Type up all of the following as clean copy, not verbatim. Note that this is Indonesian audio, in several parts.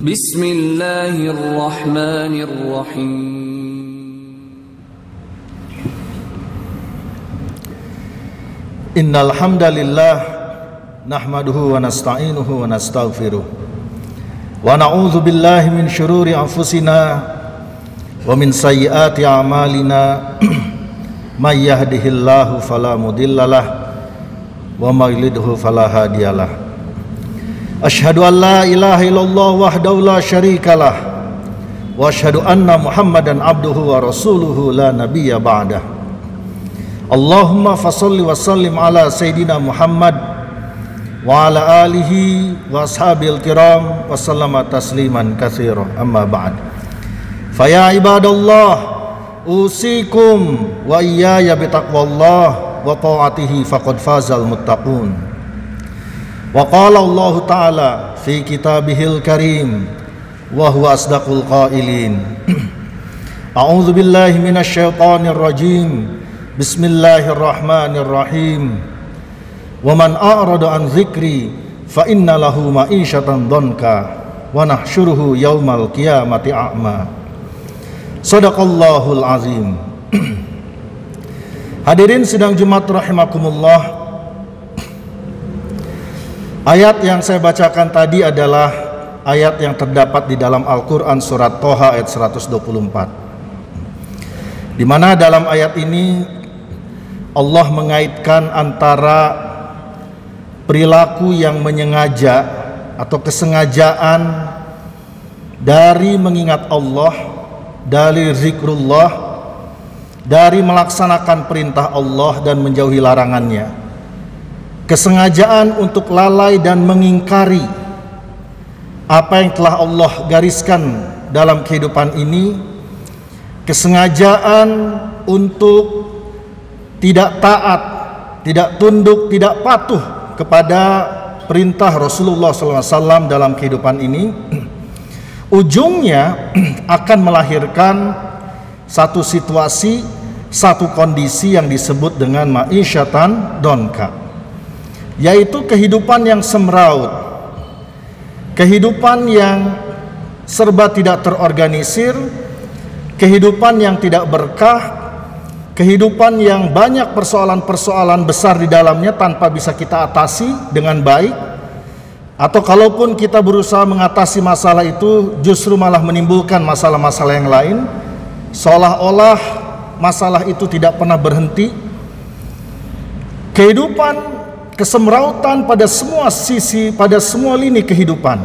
Bismillahirrahmanirrahim. Innal hamdalillah nahmaduhu wa nasta'inuhu wa nastaghfiruh wa na'udzu billahi min syururi anfusina wa min sayyiati a'malina may yahdihillahu fala mudhillalah wa may yudlilhu fala hadiyalah. Asyhadu an la ilaha illallah wahdahu la syarikalah wa asyhadu anna Muhammadan abduhu wa rasuluhu la nabiyya ba'dah. Allahumma fasholli wa sallim ala sayyidina Muhammad wa ala alihi wa ashabil kiram wa sallama tasliman katsira, amma ba'd. Fa ya ibadallah usikum wa iyaya bitaqwallah wa ta'atihi faqad fazal muttaqun. Wa qala Allah ta'ala fi kitabihil karim wa huwa asdaqul qailin. A'udzu billahi minasy syaithanir rajim. Bismillahirrahmanirrahim. Wa man a'rada an dzikri fa inna lahu ma'isyatan dhanka wa nahsyuruhu yaumal qiyamati a'ma. Shadaqallahul azim. Hadirin sidang Jumat rahimakumullah. Ayat yang saya bacakan tadi adalah ayat yang terdapat di dalam Al-Quran surat Toha ayat 124, di mana dalam ayat ini Allah mengaitkan antara perilaku yang menyengaja atau kesengajaan dari mengingat Allah, dari zikrullah, dari melaksanakan perintah Allah dan menjauhi larangannya. Kesengajaan untuk lalai dan mengingkari apa yang telah Allah gariskan dalam kehidupan ini. Kesengajaan untuk tidak taat, tidak tunduk, tidak patuh kepada perintah Rasulullah SAW dalam kehidupan ini. Ujungnya akan melahirkan satu situasi, satu kondisi yang disebut dengan ma'isyatan donka, yaitu kehidupan yang semraut, kehidupan yang serba tidak terorganisir, kehidupan yang tidak berkah, kehidupan yang banyak persoalan-persoalan besar di dalamnya tanpa bisa kita atasi dengan baik, atau kalaupun kita berusaha mengatasi masalah itu justru malah menimbulkan masalah-masalah yang lain, seolah-olah masalah itu tidak pernah berhenti. Kehidupan kesemrautan pada semua sisi, pada semua lini kehidupan,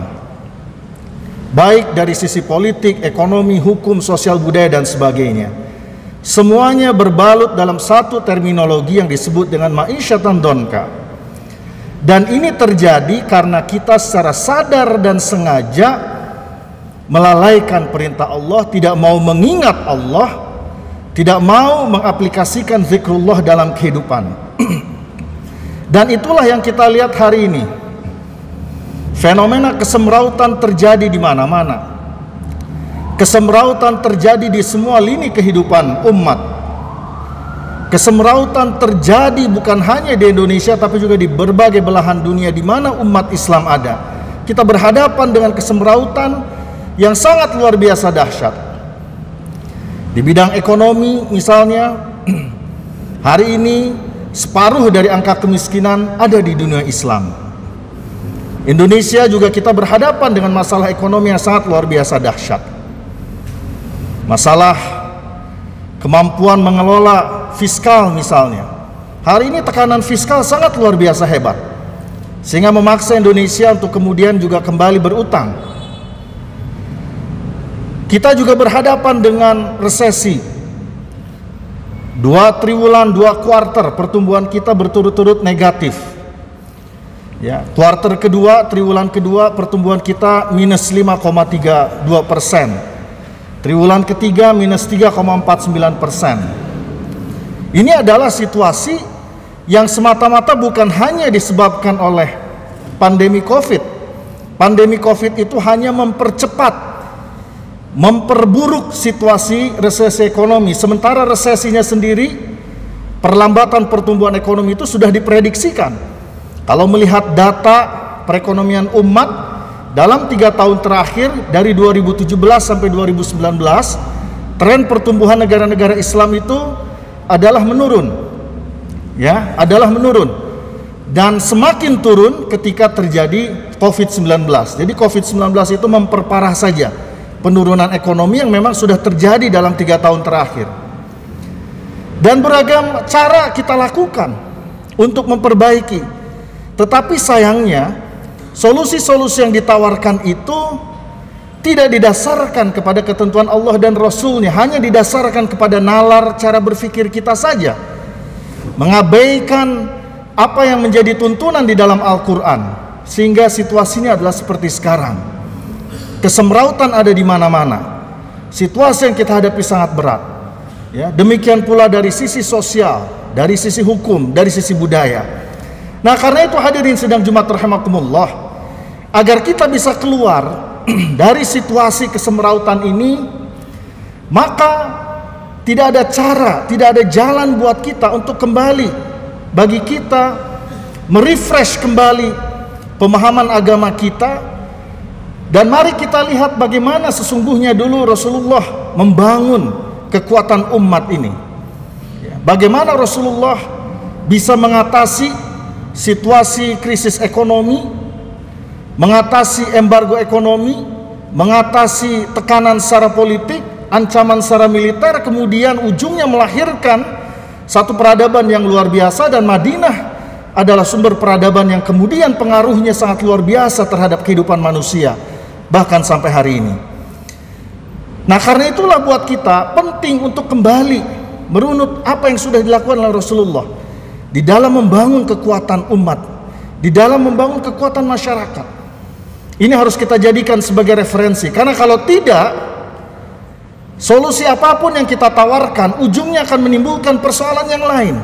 baik dari sisi politik, ekonomi, hukum, sosial, budaya, dan sebagainya. Semuanya berbalut dalam satu terminologi yang disebut dengan ma'isyatan donka. Dan ini terjadi karena kita secara sadar dan sengaja melalaikan perintah Allah, tidak mau mengingat Allah, tidak mau mengaplikasikan zikrullah dalam kehidupan. Dan itulah yang kita lihat hari ini. Fenomena kesemrautan terjadi di mana-mana. Kesemrautan terjadi di semua lini kehidupan umat. Kesemrautan terjadi bukan hanya di Indonesia, tapi juga di berbagai belahan dunia di mana umat Islam ada. Kita berhadapan dengan kesemrautan yang sangat luar biasa dahsyat. Di bidang ekonomi misalnya, hari ini separuh dari angka kemiskinan ada di dunia Islam. Indonesia juga kita berhadapan dengan masalah ekonomi yang sangat luar biasa dahsyat. Masalah kemampuan mengelola fiskal misalnya. Hari ini tekanan fiskal sangat luar biasa hebat, sehingga memaksa Indonesia untuk kemudian juga kembali berutang. Kita juga berhadapan dengan resesi. 2 triwulan, 2 kuarter pertumbuhan kita berturut-turut negatif. Ya, kuarter kedua, triwulan kedua pertumbuhan kita minus 5,32%. Triwulan ketiga minus 3,49%. Ini adalah situasi yang semata-mata bukan hanya disebabkan oleh pandemi Covid. Pandemi Covid itu hanya memperburuk situasi resesi ekonomi. Sementara resesinya sendiri, perlambatan pertumbuhan ekonomi itu sudah diprediksikan. Kalau melihat data perekonomian umat dalam 3 tahun terakhir dari 2017 sampai 2019, tren pertumbuhan negara-negara Islam itu adalah menurun. Ya, adalah menurun. Dan semakin turun ketika terjadi COVID-19. Jadi COVID-19 itu memperparah saja penurunan ekonomi yang memang sudah terjadi dalam 3 tahun terakhir. Dan beragam cara kita lakukan untuk memperbaiki. Tetapi sayangnya solusi-solusi yang ditawarkan itu tidak didasarkan kepada ketentuan Allah dan Rasulnya, hanya didasarkan kepada nalar cara berpikir kita saja, mengabaikan apa yang menjadi tuntunan di dalam Al-Quran, sehingga situasinya adalah seperti sekarang. Kesemrautan ada di mana-mana. Situasi yang kita hadapi sangat berat. Ya, demikian pula dari sisi sosial, dari sisi hukum, dari sisi budaya. Nah, karena itu hadirin sidang Jumat rahimakumullah, agar kita bisa keluar dari situasi kesemrautan ini, maka tidak ada cara, tidak ada jalan buat kita untuk kembali, bagi kita merefresh kembali pemahaman agama kita. Dan mari kita lihat bagaimana sesungguhnya dulu Rasulullah membangun kekuatan umat ini. Bagaimana Rasulullah bisa mengatasi situasi krisis ekonomi, mengatasi embargo ekonomi, mengatasi tekanan secara politik, ancaman secara militer, kemudian ujungnya melahirkan satu peradaban yang luar biasa. Dan Madinah adalah sumber peradaban yang kemudian pengaruhnya sangat luar biasa terhadap kehidupan manusia, bahkan sampai hari ini. Nah, karena itulah buat kita penting untuk kembali merunut apa yang sudah dilakukan oleh Rasulullah di dalam membangun kekuatan umat, di dalam membangun kekuatan masyarakat. Ini harus kita jadikan sebagai referensi, karena kalau tidak, solusi apapun yang kita tawarkan ujungnya akan menimbulkan persoalan yang lain.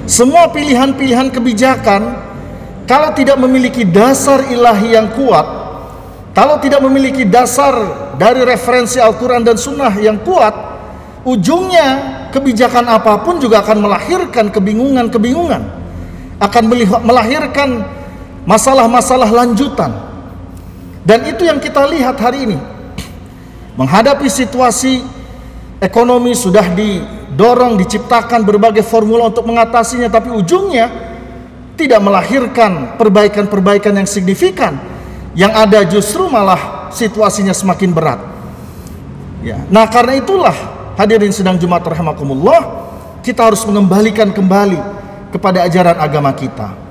Semua pilihan-pilihan kebijakan kalau tidak memiliki dasar ilahi yang kuat, kalau tidak memiliki dasar dari referensi Al-Quran dan Sunnah yang kuat, ujungnya kebijakan apapun juga akan melahirkan kebingungan-kebingungan, akan melahirkan masalah-masalah lanjutan. Dan itu yang kita lihat hari ini. Menghadapi situasi ekonomi sudah didorong, diciptakan berbagai formula untuk mengatasinya, tapi ujungnya tidak melahirkan perbaikan-perbaikan yang signifikan. Yang ada justru malah situasinya semakin berat. Ya. Nah, karena itulah hadirin sidang Jumat rahimakumullah, kita harus mengembalikan kembali kepada ajaran agama kita.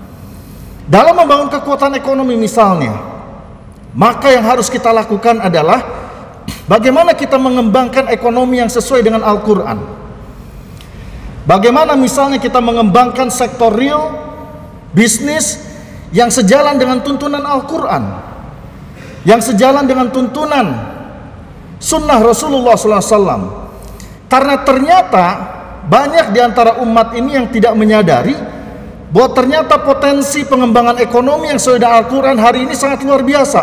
Dalam membangun kekuatan ekonomi misalnya, maka yang harus kita lakukan adalah bagaimana kita mengembangkan ekonomi yang sesuai dengan Al-Quran. Bagaimana misalnya kita mengembangkan sektor real, bisnis yang sejalan dengan tuntunan Al-Quran, yang sejalan dengan tuntunan sunnah Rasulullah SAW. Karena ternyata banyak di antara umat ini yang tidak menyadari bahwa ternyata potensi pengembangan ekonomi yang sesuai dengan Al-Quran hari ini sangat luar biasa.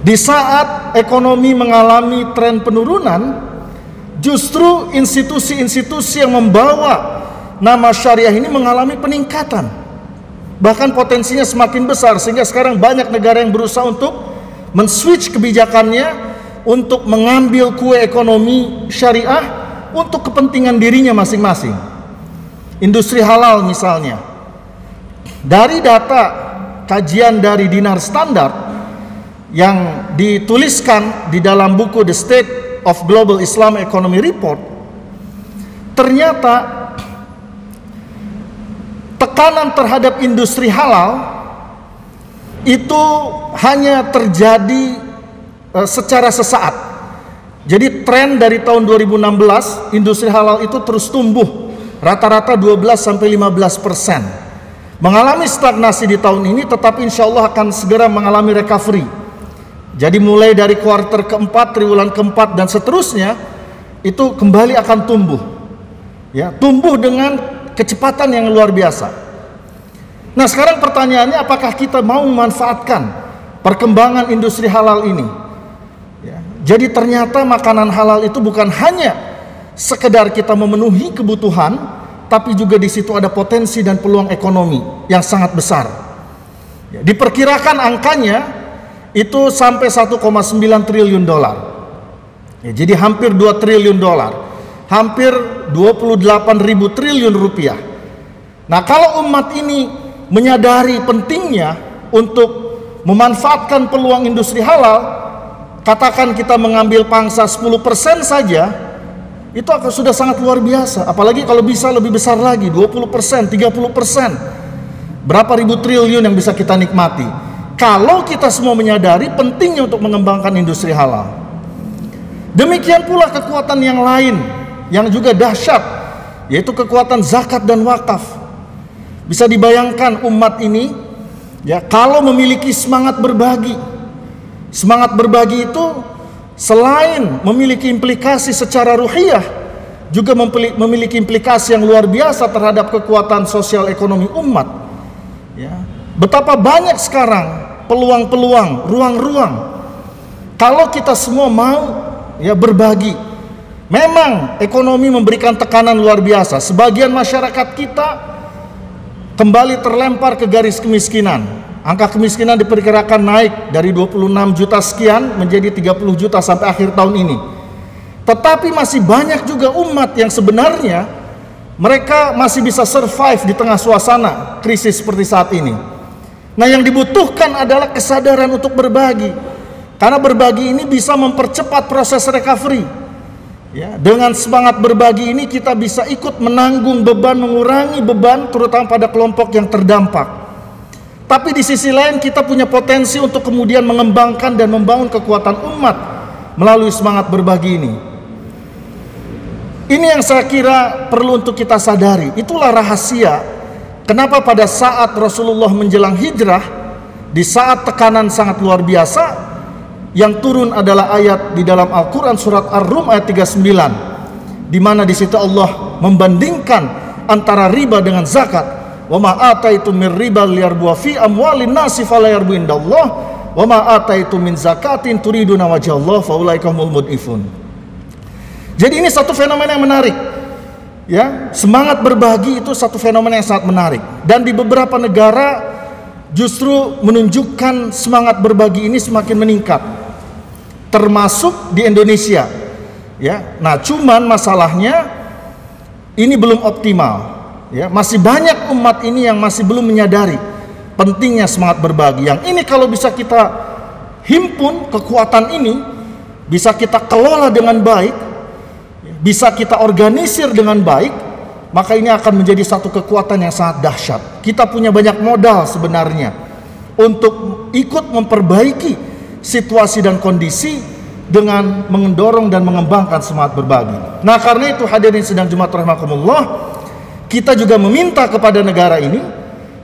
Di saat ekonomi mengalami tren penurunan, justru institusi-institusi yang membawa nama syariah ini mengalami peningkatan. Bahkan potensinya semakin besar, sehingga sekarang banyak negara yang berusaha untuk men-switch kebijakannya untuk mengambil kue ekonomi syariah untuk kepentingan dirinya masing-masing. Industri halal misalnya, dari data kajian dari Dinar Standard yang dituliskan di dalam buku The State of Global Islam Economy Report, ternyata tekanan terhadap industri halal itu hanya terjadi secara sesaat. Jadi tren dari tahun 2016 industri halal itu terus tumbuh rata-rata 12-15%. Mengalami stagnasi di tahun ini, tetapi insya Allah akan segera mengalami recovery. Jadi mulai dari kuartal keempat, triwulan keempat dan seterusnya itu kembali akan tumbuh. Ya, tumbuh dengan kecepatan yang luar biasa. Nah, sekarang pertanyaannya, apakah kita mau memanfaatkan perkembangan industri halal ini? Ya, jadi ternyata makanan halal itu bukan hanya sekedar kita memenuhi kebutuhan, tapi juga di situ ada potensi dan peluang ekonomi yang sangat besar. Diperkirakan angkanya itu sampai 1,9 triliun dolar. Jadi hampir 2 triliun dolar, hampir 28.000 triliun rupiah. Nah, kalau umat ini menyadari pentingnya untuk memanfaatkan peluang industri halal, katakan kita mengambil pangsa 10% saja, itu akan sudah sangat luar biasa. Apalagi kalau bisa lebih besar lagi, 20%, 30%. Berapa ribu triliun yang bisa kita nikmati kalau kita semua menyadari pentingnya untuk mengembangkan industri halal. Demikian pula kekuatan yang lain yang juga dahsyat, yaitu kekuatan zakat dan wakaf. Bisa dibayangkan umat ini kalau memiliki semangat berbagi. Semangat berbagi itu selain memiliki implikasi secara ruhiyah, juga memiliki implikasi yang luar biasa terhadap kekuatan sosial ekonomi umat. Betapa banyak sekarang peluang-peluang, ruang-ruang kalau kita semua mau berbagi. Memang ekonomi memberikan tekanan luar biasa. Sebagian masyarakat kita kembali terlempar ke garis kemiskinan. Angka kemiskinan diperkirakan naik dari 26 juta sekian menjadi 30 juta sampai akhir tahun ini. Tetapi masih banyak juga umat yang sebenarnya mereka masih bisa survive di tengah suasana krisis seperti saat ini. Nah, yang dibutuhkan adalah kesadaran untuk berbagi. Karena berbagi ini bisa mempercepat proses recovery. Dengan semangat berbagi ini kita bisa ikut menanggung beban, mengurangi beban terutama pada kelompok yang terdampak. Tapi di sisi lain kita punya potensi untuk kemudian mengembangkan dan membangun kekuatan umat melalui semangat berbagi ini. Ini yang saya kira perlu untuk kita sadari. Itulah rahasia kenapa pada saat Rasulullah menjelang hijrah, di saat tekanan sangat luar biasa, yang turun adalah ayat di dalam Al-Quran surat Ar-Rum ayat 39, di mana di situ Allah membandingkan antara riba dengan zakat. Wa ma ataitum min riba liyarbu fi amwalin nasi fala yarbu indallah wa ma ataitum min zakatin turiduna wajhallah faulaika humul mudhifun. Jadi ini satu fenomena yang menarik. Semangat berbagi itu satu fenomena yang sangat menarik. Dan di beberapa negara justru menunjukkan semangat berbagi ini semakin meningkat. Termasuk di Indonesia. Nah, cuman masalahnya ini belum optimal. Masih banyak umat ini yang masih belum menyadari pentingnya semangat berbagi. Yang ini kalau bisa kita himpun kekuatan ini, bisa kita kelola dengan baik, bisa kita organisir dengan baik, maka ini akan menjadi satu kekuatan yang sangat dahsyat. Kita punya banyak modal sebenarnya untuk ikut memperbaiki situasi dan kondisi dengan mendorong dan mengembangkan semangat berbagi. Nah, karena itu hadirin sidang Jumat rahimakumullah, kita juga meminta kepada negara ini,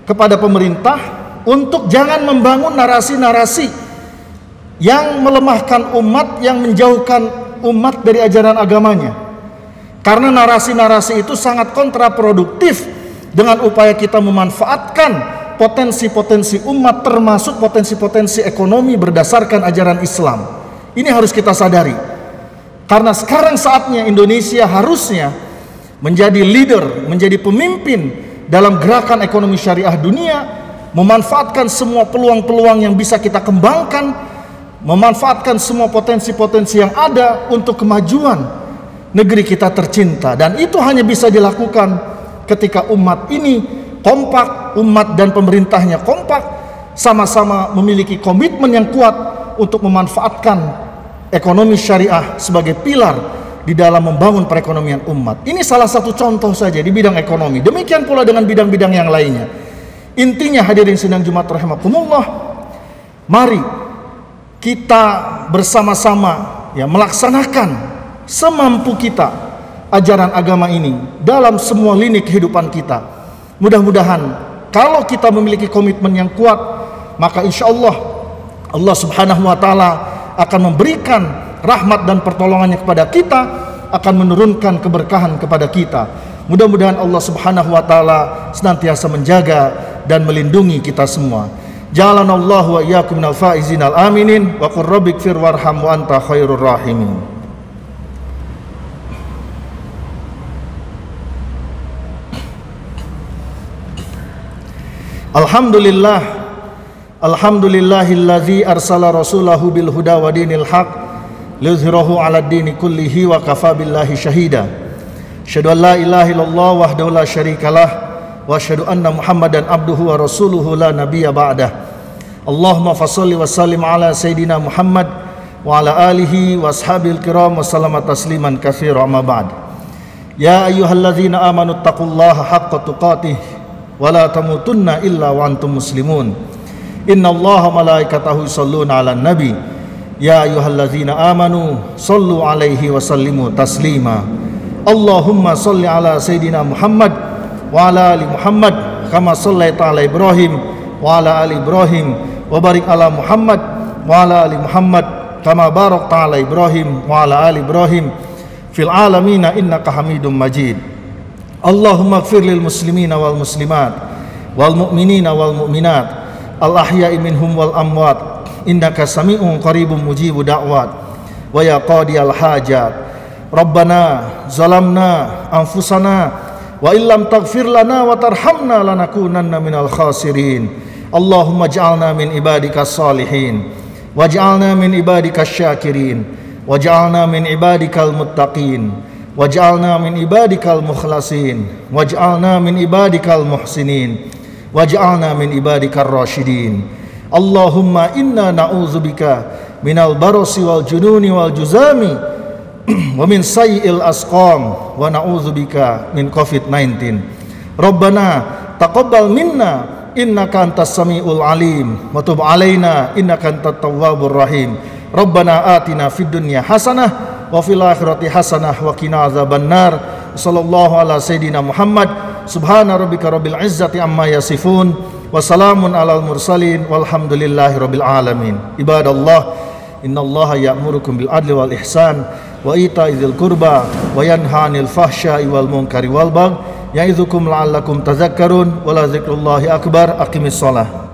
kepada pemerintah, untuk jangan membangun narasi-narasi yang melemahkan umat, yang menjauhkan umat dari ajaran agamanya. Karena narasi-narasi itu sangat kontraproduktif dengan upaya kita memanfaatkan potensi-potensi umat, termasuk potensi-potensi ekonomi berdasarkan ajaran Islam. Ini harus kita sadari. Karena sekarang saatnya Indonesia harusnya menjadi leader, menjadi pemimpin dalam gerakan ekonomi syariah dunia, memanfaatkan semua peluang-peluang yang bisa kita kembangkan, memanfaatkan semua potensi-potensi yang ada untuk kemajuan negeri kita tercinta. Dan itu hanya bisa dilakukan ketika umat ini kompak, umat dan pemerintahnya kompak, sama-sama memiliki komitmen yang kuat untuk memanfaatkan ekonomi syariah sebagai pilar di dalam membangun perekonomian umat. Ini salah satu contoh saja di bidang ekonomi. Demikian pula dengan bidang-bidang yang lainnya. Intinya hadirin sidang Jumat rahimakumullah, mari kita bersama-sama melaksanakan semampu kita ajaran agama ini dalam semua lini kehidupan kita. Mudah-mudahan kalau kita memiliki komitmen yang kuat, maka insya Allah Allah subhanahu wa ta'ala akan memberikan rahmat dan pertolongannya kepada kita, akan menurunkan keberkahan kepada kita. Mudah-mudahan Allah subhanahu wa ta'ala senantiasa menjaga dan melindungi kita semua. Ja'alanallahu wa iyyakum minal faizin al aminin wa qur rabbighfir warham wa anta khairur rahimin. Alhamdulillah, Alhamdulillahillazi arsala rasulahu bil huda wa dinil haq liyuzhirahu 'alad dini kullihi wa kafa billahi syahida. Asyhadu an la ilaha illallah wahdahu la syarikalah wa asyhadu anna Muhammadan abduhu wa rasuluhu la nabiyya ba'dah. Allahumma fasholli wa sallim ala sayidina Muhammad wa ala alihi wa ashabil kiram wa sallama tasliman katsira amma ba'd. Ya ayyuhalladzina amanu taqullaha haqqa tuqatih wa la tamutunna illa wa antum muslimun. Innallaha malaikatahu yusholluna 'alan nabi. Ya ayyuhalladzina amanu shollu 'alaihi wa sallimu taslima. Allahumma sholli ala sayidina Muhammad wa ala ali Muhammad kama shallaita ala Ibrahim wa ala ali Ibrahim wa barik ala Muhammad wa ala ali Muhammad kama barakta ala Ibrahim wa ala ali Ibrahim fil alamina innaka Hamidum Majid. Allahumma ighfir lil muslimina wal muslimat wal mu'minina wal mu'minat al ahya'i minhum wal amwat innaka sami'un qaribun mujibu da'wat wa ya qadiyal hajat. Rabbana zalamna anfusana wa illam taghfir lana wa tarhamna lanakunanna minal khasirin. Allahumma ij'alna min ibadikas salihin waj'alna min ibadikas syakirin waj'alna min ibadikal muttaqin waj'alna min ibadikal mukhlasin waj'alna min ibadikal muhsinin waj'alna min ibadikar rasyidin. Allahumma inna na'udzubika minal barasi wal jununi wal juzami wa min sayyi'il asqam wa na'udzubika min COVID-19. Rabbana taqabbal minna innaka antas samiul alim wa tub alaina innaka antat tawwabur rahim. Rabbana atina fid dunya hasanah wa fil akhirati hasanah wa qina adzabannar. Sallallahu ala sayidina Muhammad. Subhana rabbika rabbil izzati amma yasifun wa salamun alal mursalin walhamdulillahi rabbil alamin. Ibadallah, innallaha ya'murukum bil adli wal ihsan wa ita'i dzil qurba wa yanha 'anil fahsya'i wal munkari wal baghi ya'idzukum la'allakum tadhakkarun wa la dzikrullahi akbar. Aqimis shalah.